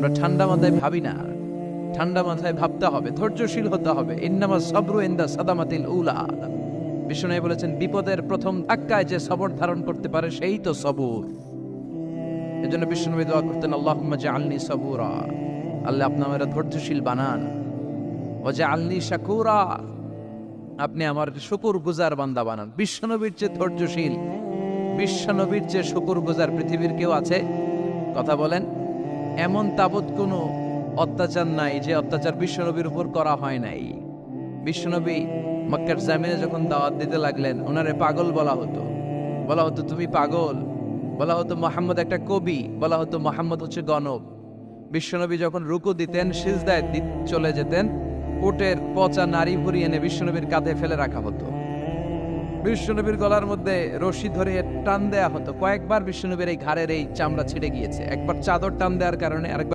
আমরা ঠান্ডা মাথায় ভাবি না, ঠান্ডা মাথায় ভাবতে হবে, ধৈর্যশীল হতে হবে। ইন্নামা সাবরু ইনদা সাদামাতিল উলা। বিষ্ণু বলেছেন, বিপদের প্রথম ধাক্কায় যে সবর ধারণ করতে পারে সেই তো সবুর। এজন্য বিষ্ণু দোয়া করতেন, আল্লাহুম্মা জাআলনি সাবুরা, আল্লাহ আপনি আমাকে ধৈর্যশীল বানান। ওয়া জাআলনি শাকুরা, আপনি আমার শুকরগুজার বান্দা বানান। বিশ্বনবীর যে ধৈর্যশীল, বিশ্বনবীর যে শুকরগুজার পৃথিবীর কেউ আছে? কথা বলেন। এমন তাবৎ কোনো অত্যাচার নাই যে অত্যাচার বিশ্বনবীর উপর করা হয় নাই। বিশ্বনবী মক্কার জামিনে যখন দাওয়াত দিতে লাগলেন, ওনারে পাগল বলা হতো, বলা হতো তুমি পাগল, বলা হতো মুহাম্মদ একটা কবি, বলা হতো মুহাম্মদ হচ্ছে গণক। বিশ্বনবী যখন রুকু দিতেন, সিজদায় চলে যেতেন, উটের পচা নারী ভুরি এনে বিশ্বনবীর কাঁধে ফেলে রাখা হতো। বিশ্বনবীর গলার মধ্যে রশি ধরে টান দেয়া হতো। কয়েকবার বিশ্বনবীর এই ঘাড়ের এই চামড়া ছিঁড়ে গিয়েছে, একবার চাদর টান দেওয়ার কারণে, আরেকবার